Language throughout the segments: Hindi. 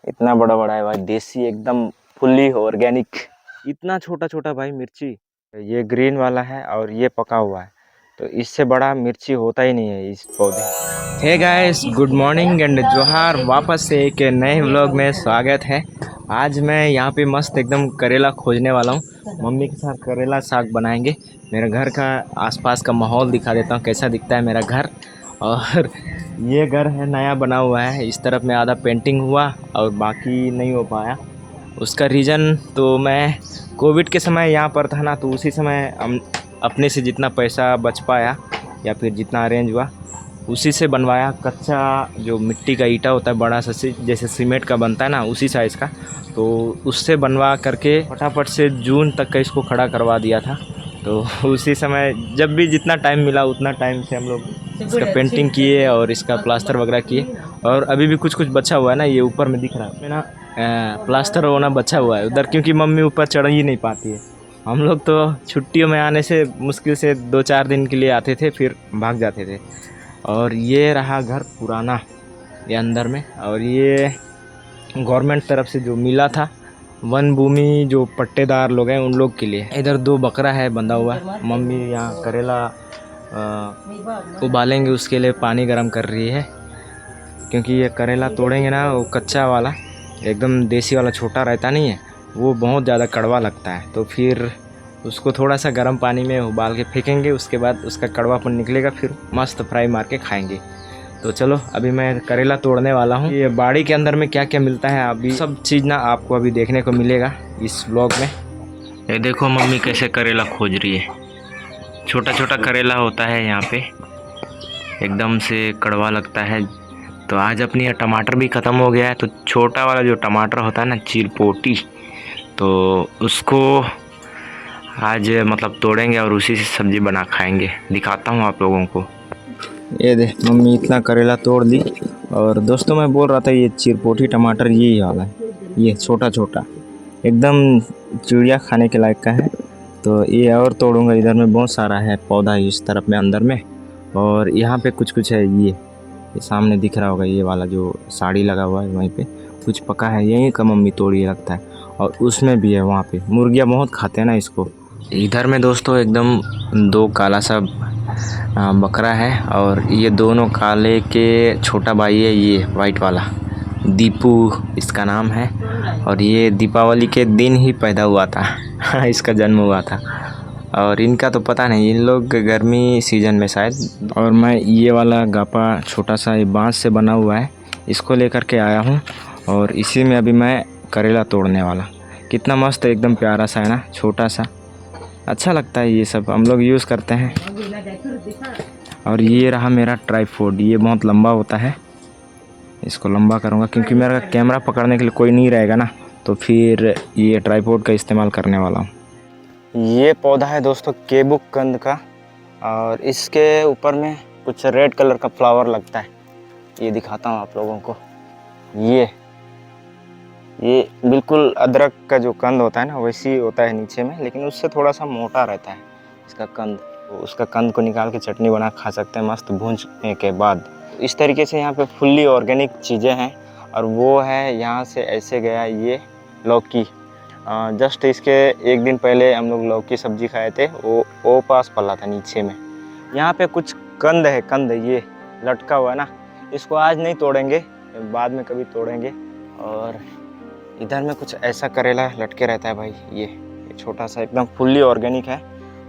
इतना बड़ा बड़ा है भाई, देसी एकदम फुल्ली ऑर्गेनिक। इतना छोटा छोटा भाई मिर्ची, ये ग्रीन वाला है और ये पका हुआ है, तो इससे बड़ा मिर्ची होता ही नहीं है इस पौधे। Hey guys, good morning and जोहार। वापस से एक नए व्लॉग में स्वागत है। आज मैं यहाँ पे मस्त एकदम करेला खोजने वाला हूँ। मम्मी के साथ करेला साग बनाएंगे। मेरे घर का आसपास का माहौल दिखा देता हूँ कैसा दिखता है मेरा घर। और ये घर है, नया बना हुआ है। इस तरफ में आधा पेंटिंग हुआ और बाकी नहीं हो पाया। उसका रीज़न तो मैं कोविड के समय यहाँ पर था ना, तो उसी समय हम अपने से जितना पैसा बच पाया या फिर जितना अरेंज हुआ उसी से बनवाया। कच्चा जो मिट्टी का ईंटा होता है बड़ा सा, जैसे सीमेंट का बनता है ना, उसी साइज़ का, तो उससे बनवा करके फटाफट से जून तक का इसको खड़ा करवा दिया था। तो उसी समय जब भी जितना टाइम मिला उतना टाइम से हम लोग इसका पेंटिंग किए और इसका प्लास्टर वगैरह किए। और अभी भी कुछ कुछ बचा हुआ है ना, ये ऊपर में दिख रहा है ना, प्लास्टर होना बचा हुआ है उधर, क्योंकि मम्मी ऊपर चढ़ ही नहीं पाती है। हम लोग तो छुट्टियों में आने से मुश्किल से 2-4 दिन के लिए आते थे, फिर भाग जाते थे। और ये रहा घर पुराना, ये अंदर में। और ये गवर्नमेंट तरफ से जो मिला था, वन भूमि जो पट्टेदार लोग हैं उन लोग के लिए। इधर 2 बकरा है बंधा हुआ। मम्मी यहाँ करेला उबालेंगे, उसके लिए पानी गर्म कर रही है, क्योंकि ये करेला तोड़ेंगे ना, वो कच्चा वाला एकदम देसी वाला छोटा रहता नहीं है, वो बहुत ज़्यादा कड़वा लगता है। तो फिर उसको थोड़ा सा गर्म पानी में उबाल के फेंकेंगे, उसके बाद उसका कड़वापन निकलेगा, फिर मस्त फ्राई मार के खाएंगे। तो चलो अभी मैं करेला तोड़ने वाला हूँ। ये बाड़ी के अंदर में क्या क्या मिलता है अभी सब चीज़ ना आपको अभी देखने को मिलेगा इस व्लॉग में। ये देखो मम्मी कैसे करेला खोज रही है। छोटा छोटा करेला होता है यहाँ पे, एकदम से कड़वा लगता है। तो आज अपनी ये टमाटर भी ख़त्म हो गया है, तो छोटा वाला जो टमाटर होता है ना, चिरपोटी, तो उसको आज मतलब तोड़ेंगे और उसी से सब्ज़ी बना खाएंगे। दिखाता हूँ आप लोगों को। ये देख मम्मी इतना करेला तोड़ दी। और दोस्तों मैं बोल रहा था, ये चिरपोटी टमाटर यही वाला है, ये छोटा छोटा एकदम चिड़िया खाने के लायक का है। तो ये और तोड़ूंगा। इधर में बहुत सारा है पौधा इस तरफ में अंदर में, और यहाँ पे कुछ कुछ है। ये सामने दिख रहा होगा, ये वाला जो साड़ी लगा हुआ है वहीं पे कुछ पका है, यहीं का मम्मी तोड़ी लगता है। और उसमें भी है, वहाँ पे मुर्गियाँ बहुत खाते हैं ना इसको। इधर में दोस्तों एकदम 2 काला सा बकरा है, और ये दोनों काले के छोटा भाई है, ये वाइट वाला दीपू इसका नाम है। और ये दीपावली के दिन ही पैदा हुआ था इसका जन्म हुआ था। और इनका तो पता नहीं, इन लोग गर्मी सीजन में शायद। और मैं ये वाला गापा छोटा सा ये बांस से बना हुआ है, इसको लेकर के आया हूँ, और इसी में अभी मैं करेला तोड़ने वाला। कितना मस्त एकदम प्यारा सा है ना, छोटा सा, अच्छा लगता है। ये सब हम लोग यूज़ करते हैं। और ये रहा मेरा ट्राइपॉड, ये बहुत लंबा होता है, इसको लंबा करूँगा क्योंकि मेरा कैमरा पकड़ने के लिए कोई नहीं रहेगा ना, तो फिर ये ट्राइपॉड का इस्तेमाल करने वाला हूँ। ये पौधा है दोस्तों केबुक कंद का, और इसके ऊपर में कुछ रेड कलर का फ्लावर लगता है। ये दिखाता हूँ आप लोगों को। ये बिल्कुल अदरक का जो कंद होता है ना, वैसी होता है नीचे में, लेकिन उससे थोड़ा सा मोटा रहता है इसका कंद। तो उसका कंद को निकाल के चटनी बना खा सकते हैं मस्त भूनने के बाद। इस तरीके से यहाँ पे फुल्ली ऑर्गेनिक चीज़ें हैं। और वो है यहाँ से ऐसे गया ये लौकी। जस्ट इसके 1 दिन पहले हम लोग लौकी सब्जी खाए थे, वो पास पला था नीचे में। यहाँ पे कुछ कंद है, कंद ये लटका हुआ है ना, इसको आज नहीं तोड़ेंगे, बाद में कभी तोड़ेंगे। और इधर में कुछ ऐसा करेला लटके रहता है भाई, ये छोटा सा एकदम फुल्ली ऑर्गेनिक है।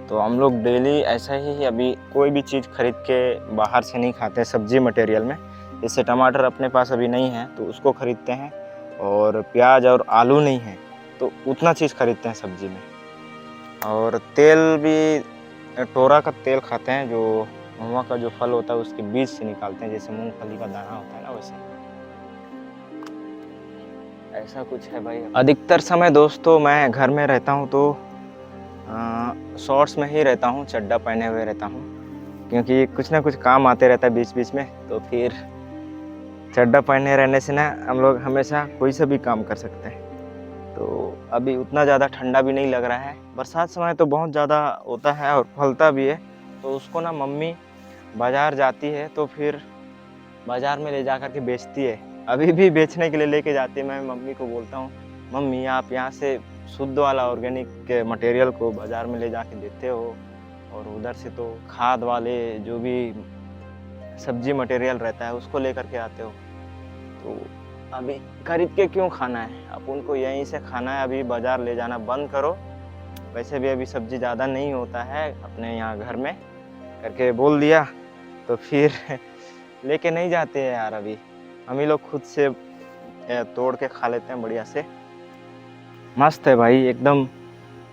तो हम लोग डेली ऐसा ही अभी कोई भी चीज़ खरीद के बाहर से नहीं खाते हैं सब्जी मटेरियल में। जैसे टमाटर अपने पास अभी नहीं है तो उसको ख़रीदते हैं, और प्याज और आलू नहीं है तो उतना चीज़ खरीदते हैं सब्जी में। और तेल भी टोरा का तेल खाते हैं, जो महुआ का जो फल होता है उसके बीज से निकालते हैं, जैसे मूंगफली का दाना होता है ना, वैसे ऐसा कुछ है भाई। अधिकतर समय दोस्तों मैं घर में रहता हूँ तो शॉर्ट्स में ही रहता हूँ, चड्डा पहने हुए रहता हूँ, क्योंकि कुछ ना कुछ काम आते रहता है बीच बीच में। तो फिर चड्डा पहने रहने से ना हम लोग हमेशा कोई सा भी काम कर सकते हैं। तो अभी उतना ज़्यादा ठंडा भी नहीं लग रहा है। बरसात समय तो बहुत ज़्यादा होता है और फलता भी है, तो उसको ना मम्मी बाज़ार जाती है तो फिर बाज़ार में ले जा कर के बेचती है अभी भी बेचने के लिए लेके जाते हैं। मैं मम्मी को बोलता हूँ, मम्मी आप यहाँ से शुद्ध वाला ऑर्गेनिक मटेरियल को बाज़ार में ले जाके देते हो, और उधर से तो खाद वाले जो भी सब्जी मटेरियल रहता है उसको लेकर के आते हो, तो अभी खरीद के क्यों खाना है, आप उनको यहीं से खाना है। अभी बाज़ार ले जाना बंद करो। वैसे भी अभी सब्जी ज़्यादा नहीं होता है अपने यहाँ घर में करके बोल दिया, तो फिर लेके नहीं जाते हैं यार। अभी हम ही लोग खुद से तोड़ के खा लेते हैं बढ़िया से। मस्त है भाई एकदम,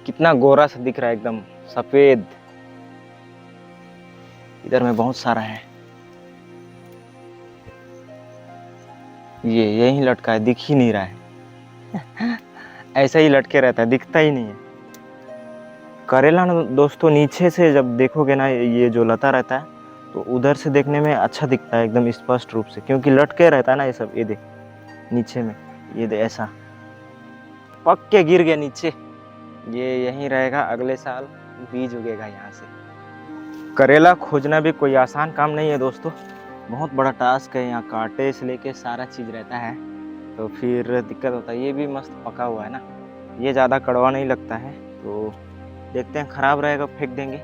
कितना गोरा सा दिख रहा है, एकदम सफ़ेद। इधर में बहुत सारा है, ये यहीं लटका है, दिख ही नहीं रहा है। ऐसा ही लटके रहता है, दिखता ही नहीं है। करेला ना दोस्तों, नीचे से जब देखोगे ना, ये जो लता रहता है तो उधर से देखने में अच्छा दिखता है एकदम स्पष्ट रूप से, क्योंकि लटके रहता है ना ये सब। ये देख नीचे में, ये देख ऐसा पक के गिर गया नीचे। ये यहीं रहेगा, अगले साल बीज उगेगा यहाँ से। करेला खोजना भी कोई आसान काम नहीं है दोस्तों, बहुत बड़ा टास्क है। यहाँ कांटे से लेके सारा चीज़ रहता है, तो फिर दिक्कत होता है। ये भी मस्त पका हुआ है ना, ये ज़्यादा कड़वा नहीं लगता है, तो देखते हैं, ख़राब रहेगा फेंक देंगे।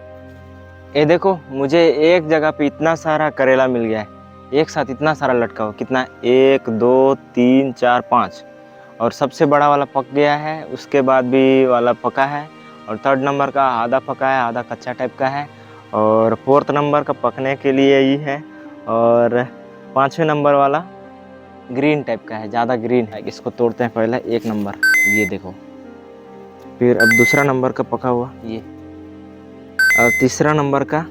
ये देखो, मुझे एक जगह पे इतना सारा करेला मिल गया है, एक साथ इतना सारा लटका हुआ। कितना, 1 2 3 4 5, और सबसे बड़ा वाला पक गया है, उसके बाद भी वाला पका है, और 3rd नंबर का आधा पका है, आधा कच्चा टाइप का है, और 4th नंबर का पकने के लिए ही है, और 5वें नंबर वाला ग्रीन टाइप का है, ज़्यादा ग्रीन है। इसको तोड़ते हैं पहले 1 नंबर, ये देखो। फिर अब 2रा नंबर का पका हुआ ये, और 3रा नंबर का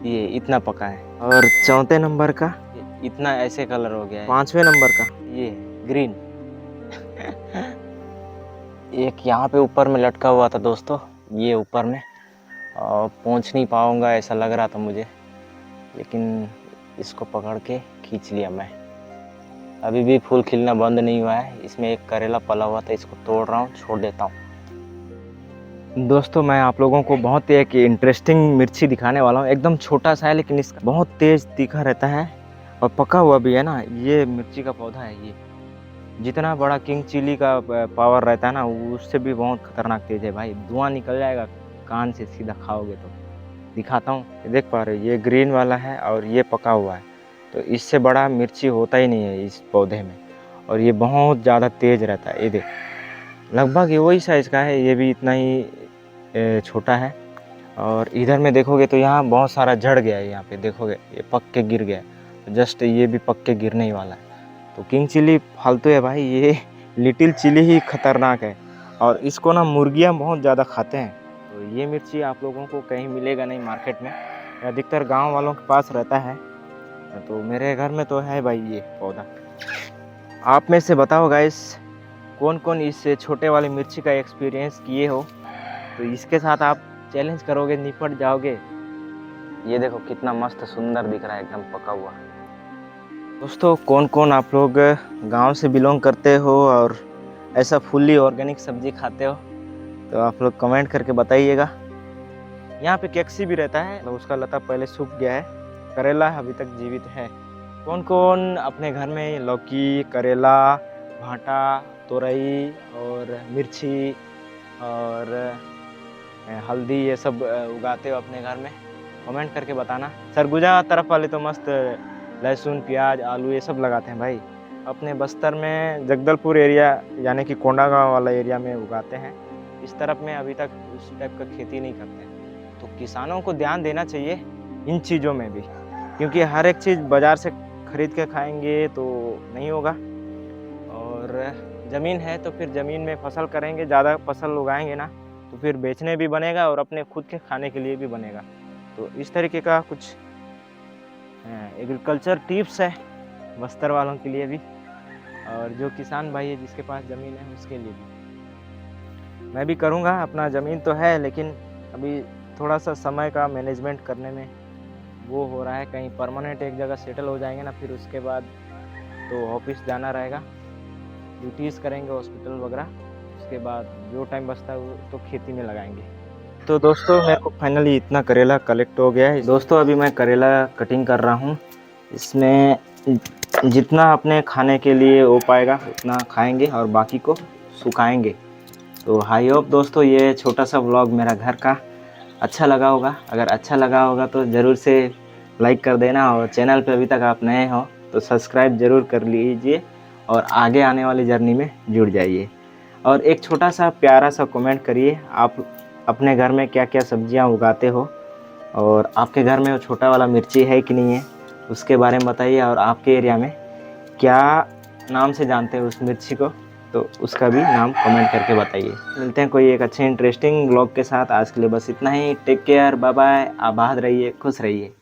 ये इतना पका है, और 4थे नंबर का इतना ऐसे कलर हो गया है, 5वें नंबर का ये ग्रीन। एक यहाँ पे ऊपर में लटका हुआ था दोस्तों, ये ऊपर में, और पहुँच नहीं पाऊँगा ऐसा लग रहा था मुझे, लेकिन इसको पकड़ के खींच लिया मैं। अभी भी फूल खिलना बंद नहीं हुआ है। इसमें एक करेला पला हुआ था, इसको तोड़ रहा हूँ, छोड़ देता हूँ। दोस्तों मैं आप लोगों को बहुत एक इंटरेस्टिंग मिर्ची दिखाने वाला हूँ। एकदम छोटा सा है, लेकिन इसका बहुत तेज़ तीखा रहता है, और पका हुआ भी है ना। ये मिर्ची का पौधा है, ये जितना बड़ा किंग चिली का पावर रहता है ना, उससे भी बहुत खतरनाक तेज़ है भाई। धुआं निकल जाएगा कान से सीधा खाओगे तो। दिखाता हूँ, देख पा रहे हो, ये ग्रीन वाला है और ये पका हुआ है, तो इससे बड़ा मिर्ची होता ही नहीं है इस पौधे में, और ये बहुत ज़्यादा तेज़ रहता है। ये देख, लगभग ये वही साइज़ का है, ये भी इतना ही छोटा है। और इधर में देखोगे तो यहाँ बहुत सारा झड़ गया है, यहाँ पे देखोगे ये पक के गिर गया, तो जस्ट ये भी पक के गिरने ही वाला है। तो किंग चिली फालतू है भाई, ये लिटिल चिली ही खतरनाक है, और इसको ना मुर्गियाँ बहुत ज़्यादा खाते हैं। तो ये मिर्ची आप लोगों को कहीं मिलेगा नहीं मार्केट में, अधिकतर गांव वालों के पास रहता है, तो मेरे घर में तो है भाई ये पौधा। आप में से बताओ गाइस, कौन कौन इस छोटे वाले मिर्ची का एक्सपीरियंस किए हो, तो इसके साथ आप चैलेंज करोगे, निपट जाओगे। ये देखो कितना मस्त सुंदर दिख रहा है, एकदम पका हुआ। दोस्तों कौन कौन आप लोग गांव से बिलोंग करते हो और ऐसा फुल्ली ऑर्गेनिक सब्जी खाते हो, तो आप लोग कमेंट करके बताइएगा। यहाँ पे कैक्सी भी रहता है, तो उसका लता पहले सूख गया है। करेला अभी तक जीवित है। कौन कौन अपने घर में लौकी, करेला, भांटा, तोरई और मिर्ची और हल्दी ये सब उगाते हो अपने घर में, कमेंट करके बताना। सरगुजा तरफ वाले तो मस्त लहसुन, प्याज, आलू ये सब लगाते हैं भाई। अपने बस्तर में जगदलपुर एरिया यानी कि कोंडागांव वाला एरिया में उगाते हैं। इस तरफ में अभी तक उस टाइप का खेती नहीं करते हैं, तो किसानों को ध्यान देना चाहिए इन चीज़ों में भी, क्योंकि हर एक चीज़ बाज़ार से खरीद के खाएंगे तो नहीं होगा। और ज़मीन है तो फिर ज़मीन में फसल करेंगे, ज़्यादा फसल उगाएंगे ना, तो फिर बेचने भी बनेगा और अपने खुद के खाने के लिए भी बनेगा। तो इस तरीके का कुछ एग्रीकल्चर टिप्स है बस्तर वालों के लिए भी, और जो किसान भाई है जिसके पास ज़मीन है उसके लिए भी। मैं भी करूँगा, अपना ज़मीन तो है, लेकिन अभी थोड़ा सा समय का मैनेजमेंट करने में वो हो रहा है। कहीं परमानेंट एक जगह सेटल हो जाएंगे ना, फिर उसके बाद तो ऑफिस जाना रहेगा, ड्यूटीज़ करेंगे हॉस्पिटल वगैरह, उसके बाद जो टाइम बचता है वो तो खेती में लगाएंगे। तो दोस्तों मेरे को फाइनली इतना करेला कलेक्ट हो गया है। दोस्तों अभी मैं करेला कटिंग कर रहा हूँ। इसमें जितना अपने खाने के लिए हो पाएगा उतना खाएंगे और बाकी को सुखाएंगे। तो आई होप दोस्तों ये छोटा सा व्लॉग मेरा घर का अच्छा लगा होगा। अगर अच्छा लगा होगा तो ज़रूर से लाइक कर देना, और चैनल पे अभी तक आप नए हो तो सब्सक्राइब ज़रूर कर लीजिए और आगे आने वाली जर्नी में जुड़ जाइए। और एक छोटा सा प्यारा सा कमेंट करिए, आप अपने घर में क्या क्या सब्जियां उगाते हो, और आपके घर में वो छोटा वाला मिर्ची है कि नहीं है उसके बारे में बताइए, और आपके एरिया में क्या नाम से जानते हैं उस मिर्ची को तो उसका भी नाम कमेंट करके बताइए। मिलते हैं कोई एक अच्छे इंटरेस्टिंग व्लॉग के साथ। आज के लिए बस इतना ही। टेक केयर, बाय बाय, आबाद रहिए, खुश रहिए।